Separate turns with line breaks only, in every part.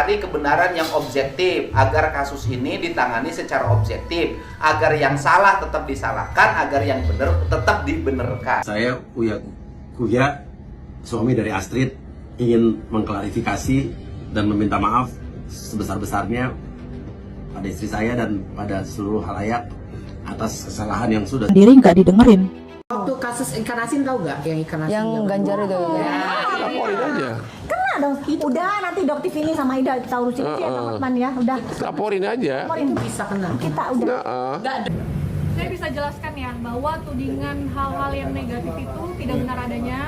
Cari kebenaran yang objektif agar kasus ini ditangani secara objektif, agar yang salah tetap disalahkan, agar yang benar tetap dibenarkan.
Saya Kuya, suami dari Astrid, ingin mengklarifikasi dan meminta maaf sebesar-besarnya pada istri saya dan pada seluruh halayak atas kesalahan yang sudah
Diri nggak didengerin.
Waktu kasus ikan asin tahu nggak yang ikan asin?
Yang Ganjar itu. Ya.
Laporin aja.
Kena dong. Udah nanti Dokter ini sama Ida kita urusin ya Bang Hotman ya. Udah.
Laporin aja.
Laporin
Bisa kena.
kita udah.
Saya bisa jelaskan ya bahwa tudingan hal-hal yang negatif itu tidak benar adanya.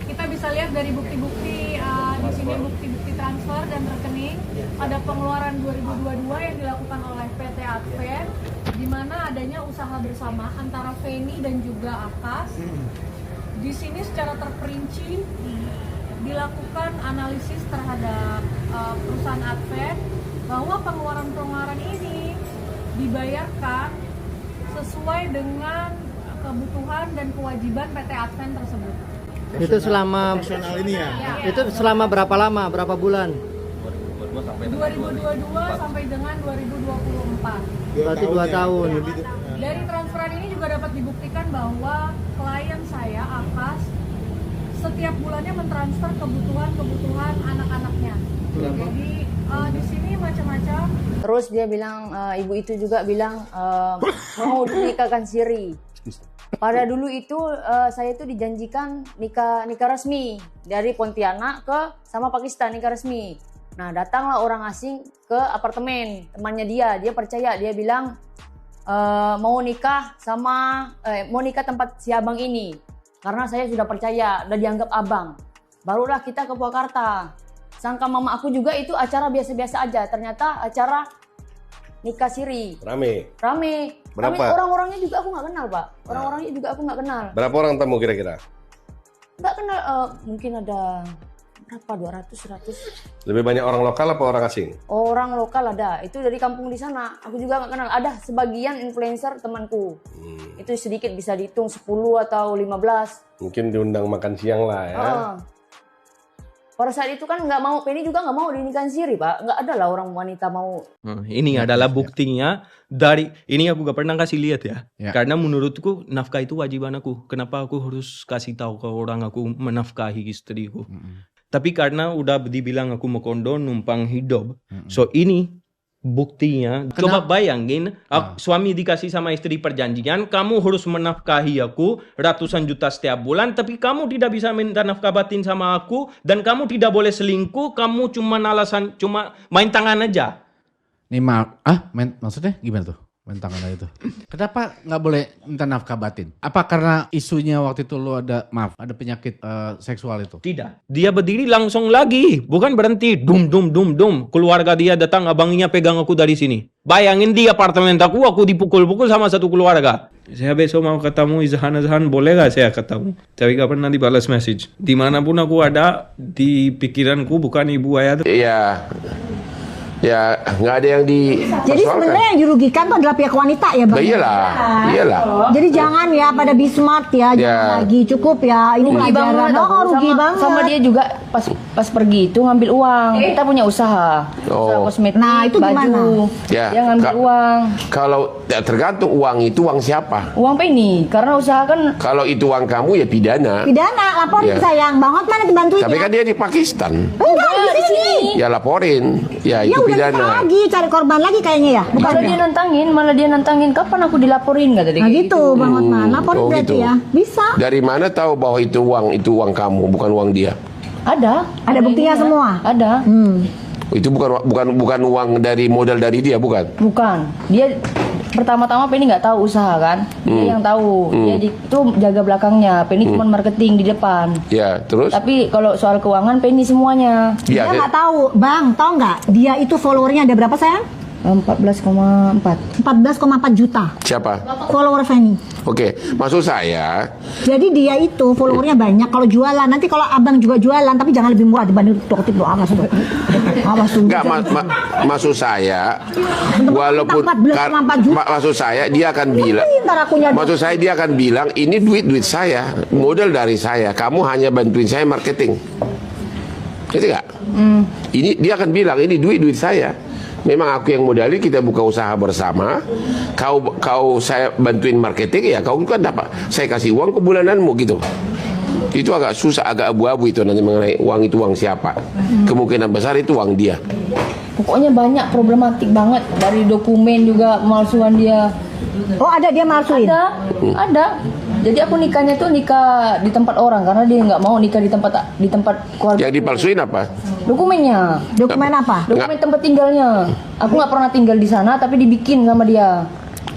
Kita bisa lihat dari bukti-bukti di sini, bukti-bukti transfer dan rekening. Ada pengeluaran 2022 yang dilakukan oleh PT Advent, di mana adanya usaha bersama antara Feni dan juga Akas. Di sini secara terperinci dilakukan analisis terhadap perusahaan Advent bahwa pengeluaran-pengeluaran ini dibayarkan sesuai dengan kebutuhan dan kewajiban PT Advent tersebut.
Itu selama itu selama berapa lama, berapa bulan?
2022 sampai dengan 2024.
Berarti 2 tahun.
Dari transferan ini juga dapat dibuktikan bahwa klien saya Akas setiap bulannya mentransfer kebutuhan anak-anaknya. Jadi di sini macam-macam.
Terus dia bilang, ibu itu juga bilang mau nikahkan siri. Pada dulu itu saya itu dijanjikan nikah resmi dari Pontianak ke sama Pakistan, nikah resmi. Nah, datanglah orang asing ke apartemen temannya dia percaya, dia bilang mau nikah tempat si abang ini. Karena saya sudah percaya, udah dianggap abang. Barulah kita ke Purwakarta. Sangka mama aku juga itu acara biasa-biasa aja, ternyata acara nikah siri.
Rame.
Rame,
Berapa?
orang-orangnya juga aku nggak kenal, Pak. Orang-orangnya juga aku nggak kenal.
Berapa orang tamu kira-kira?
Nggak kenal, mungkin ada berapa, 200, 100.
Lebih banyak orang lokal apa orang asing?
Orang lokal ada, itu dari kampung di sana. Aku juga nggak kenal. Ada sebagian influencer temanku. Itu sedikit bisa dihitung 10 atau 15.
Mungkin diundang makan siang lah ya.
Pada saat itu kan nggak mau, Penny juga nggak mau dinikahin siri, Pak. Nggak ada lah orang wanita mau.
Ini adalah buktinya dari ini aku gak pernah kasih lihat ya. Karena menurutku nafkah itu wajiban aku. Kenapa aku harus kasih tahu ke orang aku menafkahi istriku? Tapi karena udah dibilang aku mau kondo numpang hidup. So ini buktinya. Coba bayangin, suami dikasih sama istri perjanjian, kamu harus menafkahi aku ratusan juta setiap bulan, tapi kamu tidak bisa minta nafkah batin sama aku, dan kamu tidak boleh selingkuh, kamu cuma main tangan aja.
Nih maksudnya gimana tuh? Main tangan aja tuh. Kenapa nggak boleh minta nafkah batin? Apa karena isunya waktu itu lu ada penyakit seksual itu?
Tidak. Dia berdiri langsung lagi, bukan berhenti. Dum. Keluarga dia datang, abangnya pegang aku dari sini. Bayangin di apartemen aku dipukul-pukul sama satu keluarga. Saya besok mau ketemu Izhan, boleh gak saya ketemu? Tapi gak pernah dibalas message. Dimanapun aku ada, di pikiranku bukan ibu ayah.
Iya. Ya, nggak ada yang
Jadi sebenarnya yang dirugikan itu adalah pihak wanita ya Bang?
Iyalah.
Jadi jangan ya pada be smart ya, jangan lagi cukup ya. Ini pelajaran. Rugi banget.
Sama dia juga pas pergi itu ngambil uang. Kita punya usaha kosmetik,
nah, itu
baju.
gimana?
Dia ngambil uang.
Kalau tergantung uang itu uang siapa?
Uang Penny, karena usaha kan.
Kalau itu uang kamu ya pidana.
Laporin sayang. Bang Hotman nanti bantuin
Tapi
ya.
kan dia di Pakistan.
Enggak, di sini.
Ya laporin. Ya itu
Udah nikah
pidana.
lagi, cari korban lagi kayaknya ya. Bukan
Malah dia nantangin, kapan aku dilaporin kata dia.
Nah gitu Bang Hotman, laporin berarti
gitu.
ya. Bisa.
Dari mana tahu bahwa itu uang kamu, bukan uang dia?
Ada
buktinya semua.
Ada.
Itu bukan uang dari modal dari dia, bukan?
Bukan. Dia pertama-tama Penny nggak tahu usaha kan. Dia yang tahu. Dia itu jaga belakangnya. Penny cuma marketing di depan.
Ya, terus?
Tapi kalau soal keuangan Penny semuanya.
Dia nggak tahu, Bang. Tahu nggak? Dia itu followernya ada berapa sayang?
14,4
juta
Siapa?
follower Feni.
Oke, maksud saya.
Jadi dia itu followernya banyak. Kalau jualan, nanti kalau abang juga jualan, tapi jangan lebih murah dibanding Dokter lo. Awas tuh.
Enggak, maksud saya, walaupun
14,4 juta.
maksud saya dia akan bilang. Maksud saya dia akan bilang ini duit saya, modal dari saya. Kamu hanya bantuin saya marketing. Ngerti nggak? Ini dia akan bilang ini duit saya. Memang aku yang modali, kita buka usaha bersama. Kau saya bantuin marketing, ya kau kan dapat. Saya kasih uang ke bulananmu gitu. Itu agak susah, agak abu-abu itu nanti mengenai uang itu uang siapa. Kemungkinan besar itu uang dia.
Pokoknya banyak problematik banget, dari dokumen juga pemalsuan dia.
Oh, ada dia malsuin?
Ada. Jadi aku nikahnya tuh nikah di tempat orang karena dia nggak mau nikah di tempat keluarga.
Yang dipalsuin apa?
Dokumennya.
Dokumen apa?
Dokumen tempat tinggalnya. Aku nggak pernah tinggal di sana, tapi dibikin sama dia.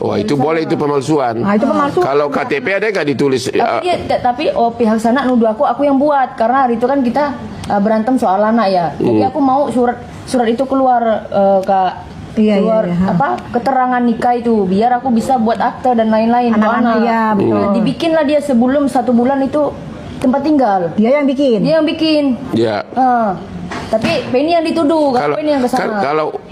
Oh, itu boleh, itu pemalsuan.
Itu pemalsuan.
Kalau KTP ada nggak ditulis?
Tapi pihak sana nuduh aku yang buat karena hari itu kan kita berantem soal anak ya. Jadi aku mau surat itu keluar keluar keterangan nikah itu biar aku bisa buat akte dan lain-lain
Anak-anak, iya, betul.
Nah, dibikinlah dia sebelum 1 bulan itu tempat tinggal.
Dia yang bikin.
Ya.
Tapi Penny yang dituduh, Penny yang kesana.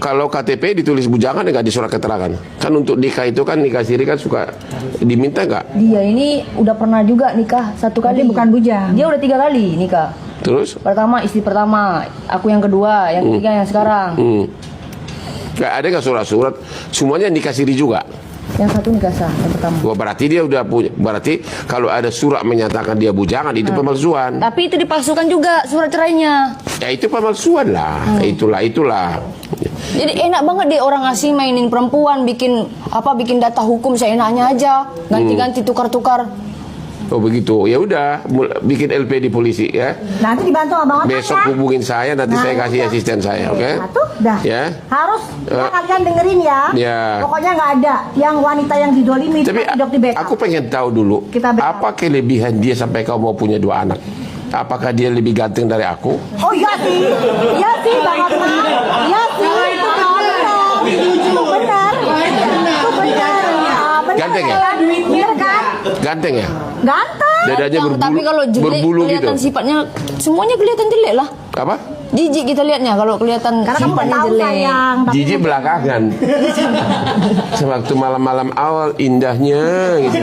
Kalau KTP ditulis bujangan nggak di surat keterangan? Kan untuk nikah itu kan nikah siri kan suka diminta nggak?
Dia ini udah pernah juga nikah 1 kali.
Dia bukan bujang.
Dia udah 3 kali nikah.
Terus?
Pertama istri pertama, aku yang kedua, yang ketiga yang sekarang.
Nggak ada nggak surat-surat? Semuanya nikah siri juga.
Yang satu nikah sah, yang pertama.
Wah, berarti dia udah punya. Berarti kalau ada surat menyatakan dia bujangan itu pemalsuan.
Tapi itu dipalsukan juga surat cerainya.
Ya itu pemalsuan lah. Itulah.
Jadi enak banget deh orang asing mainin perempuan, bikin data hukum seenaknya aja, ganti-ganti tukar-tukar.
Oh begitu, ya udah bikin LP di polisi ya.
Nanti dibantu sama Bang Otman.
Besok hubungin saya, nanti saya kasih asisten saya, oke?
Satu, dah.
Ya.
Harus kalian dengerin ya.
Ya.
Pokoknya nggak ada yang wanita yang didolimi
Tapi
hidup di backup.
aku pengen tahu dulu, apa kelebihan dia sampai kau mau punya 2 anak? Apakah dia lebih ganteng dari aku?
Oh iya sih Bang Otman. Iya sih, itu benar. Itu benar.
Ganteng ya?
Bener kan?
Ganteng ya?
Ganteng.
Dadanya
Tapi kalau jelek
berbulu
kelihatan
gitu.
sifatnya semuanya kelihatan jelek lah.
Apa?
Jijik kita lihatnya kalau kelihatan
Karena kamu
sifatnya
tahu
jelek.
sayang.
Jijik belakangan. Sewaktu malam-malam awal indahnya gitu.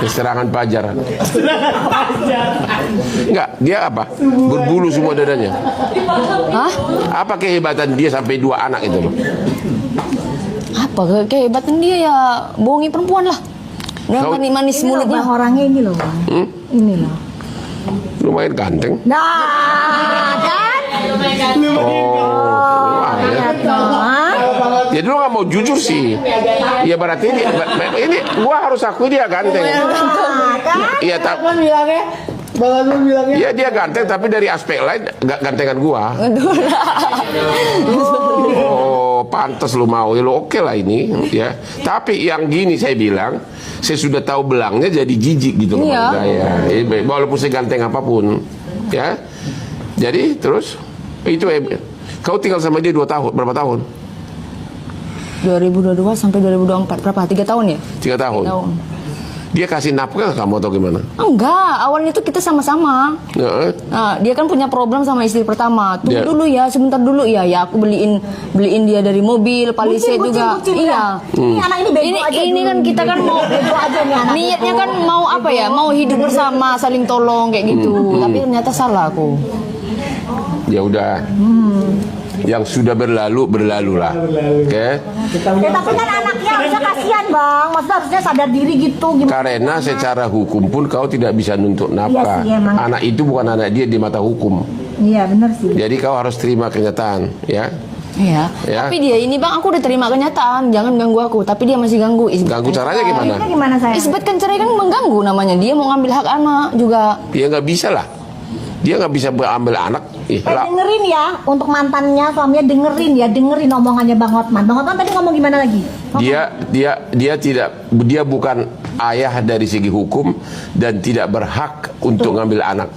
Serangan pajar. Enggak, dia apa? Berbulu semua dadanya.
Hah?
Apa kehebatan dia sampai 2 anak itu loh?
Apa kehebatan dia ya bohongi perempuan lah. Dengan manis-manis mulutnya.
Orangnya ini loh Bang. Ini loh.
Lumayan ganteng.
Nah, kan?
Ya dulu nggak mau jujur sih. Ya berarti ini gua harus akui dia ganteng. Iya tapi ya dia ganteng tapi dari aspek lain nggak gantengan gua. Oh pantas lu mau ya lu oke lah ini ya. Tapi yang gini saya bilang saya sudah tahu belangnya jadi jijik gitu loh saya. Walaupun saya ganteng apapun ya. Jadi terus itu kau tinggal sama dia 2 tahun berapa tahun?
2022 sampai 2024 berapa? 3 tahun ya?
3 tahun. Dia kasih nafkah kamu atau gimana?
Enggak, awalnya itu kita sama-sama. Nah, dia kan punya problem sama istri pertama. Tunggu dulu ya, sebentar dulu ya. Ya aku beliin dia dari mobil, Palisade juga. Iya.
Ini anak ini bego aja.
Ini kan kita kan mau niatnya kan mau apa ya? Mau hidup bersama, saling tolong kayak gitu. Tapi ternyata salah aku.
Ya udah. Yang sudah berlalu lah. Oke.
Ya, tapi kan anaknya harusnya kasihan Bang. Maksudnya harusnya sadar diri gitu.
Karena secara hukum pun kau tidak bisa nuntut nafkah.
Iya sih,
anak itu bukan anak dia di mata hukum.
Iya benar sih.
Jadi kau harus terima kenyataan, ya.
Iya. Tapi dia ini Bang, aku udah terima kenyataan. Jangan ganggu aku. Tapi dia masih ganggu.
Ganggu caranya gimana?
Gimana saya?
Isbatkan cerai kan mengganggu namanya. Dia mau ngambil hak anak juga.
Dia nggak bisa lah. Dia nggak bisa ambil anak.
Dengerin ya, untuk mantannya suaminya dengerin omongannya Bang Otman. Bang Otman tadi ngomong gimana lagi?
Dia bukan ayah dari segi hukum dan tidak berhak untuk ngambil anak.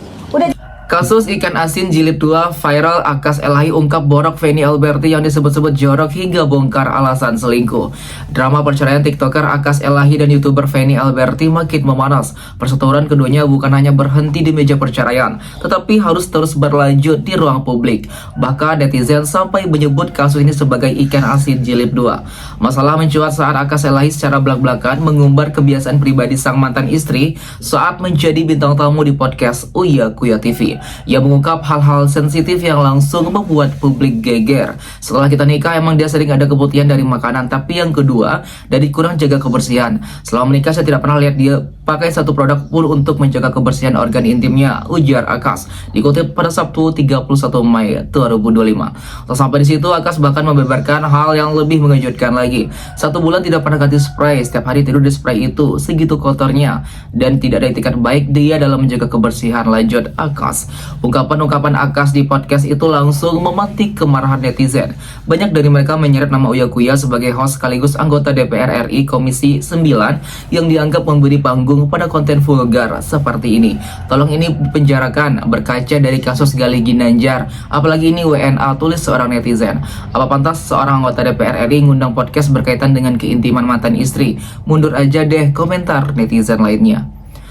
Kasus ikan asin jilid 2 viral, Akas Elahi ungkap borok Feni Alberti yang disebut-sebut jorok hingga bongkar alasan selingkuh. Drama perceraian TikToker Akas Elahi dan YouTuber Feni Alberti makin memanas. Perseteruan keduanya bukan hanya berhenti di meja perceraian, tetapi harus terus berlanjut di ruang publik. Bahkan netizen sampai menyebut kasus ini sebagai ikan asin jilid 2. Masalah mencuat saat Akas Elahi secara belak-belakan mengumbar kebiasaan pribadi sang mantan istri saat menjadi bintang tamu di podcast Uya Kuya TV. Ia mengungkap hal-hal sensitif yang langsung membuat publik geger. Setelah kita nikah emang dia sering ada keputihan dari makanan, tapi yang kedua dari kurang jaga kebersihan. Selama menikah saya tidak pernah lihat dia pakai satu produk pun untuk menjaga kebersihan organ intimnya, ujar Akas. Dikutip pada Sabtu 31 Mei 2025. Sampai di situ Akas bahkan membeberkan hal yang lebih mengejutkan lagi. 1 bulan tidak pernah ganti spray, setiap hari tidur di spray itu, segitu kotornya, dan tidak ada etikat baik dia dalam menjaga kebersihan, lanjut Akas. Ungkapan-ungkapan Akas di podcast itu langsung memantik kemarahan netizen. Banyak dari mereka menyeret nama Uya Kuya sebagai host sekaligus anggota DPR RI Komisi 9 yang dianggap memberi panggung pada konten vulgar seperti ini. Tolong ini penjarakan, berkaca dari kasus Galih Ginanjar, apalagi ini WNA, tulis seorang netizen. Apa pantas seorang anggota DPR RI ngundang podcast berkaitan dengan keintiman mantan istri? Mundur aja deh, komentar netizen lainnya.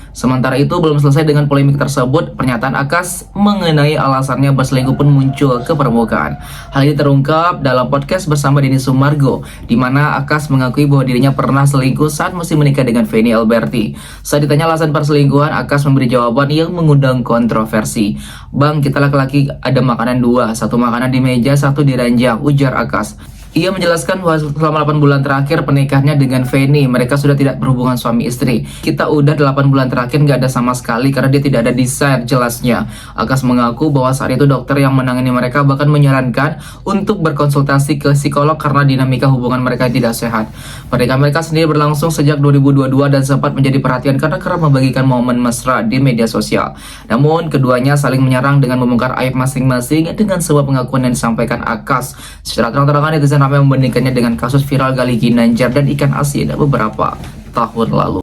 Sementara itu, belum selesai dengan polemik tersebut, pernyataan Akas mengenai alasannya berselingkuh pun muncul ke permukaan. Hal ini terungkap dalam podcast bersama Denny Sumargo, di mana Akas mengakui bahwa dirinya pernah selingkuh saat masih menikah dengan Feni Alberti. Saat ditanya alasan perselingkuhan, Akas memberi jawaban yang mengundang kontroversi. Bang, kita laki-laki ada makanan 2, satu makanan di meja, satu di ranjang, ujar Akas. Ia menjelaskan bahwa selama 8 bulan terakhir pernikahannya dengan Feni, mereka sudah tidak berhubungan suami istri. Kita udah 8 bulan terakhir nggak ada sama sekali karena dia tidak ada desire, jelasnya. Akas mengaku bahwa saat itu dokter yang menangani mereka bahkan menyarankan untuk berkonsultasi ke psikolog karena dinamika hubungan mereka tidak sehat. Pernikahan mereka sendiri berlangsung sejak 2022 dan sempat menjadi perhatian karena kerap membagikan momen mesra di media sosial. Namun keduanya saling menyerang dengan membongkar aib masing-masing dengan sebuah pengakuan yang disampaikan Akas. Secara terang-terangan netizen ramai membandingkannya dengan kasus viral Galih Ginanjar dan ikan asin beberapa tahun lalu.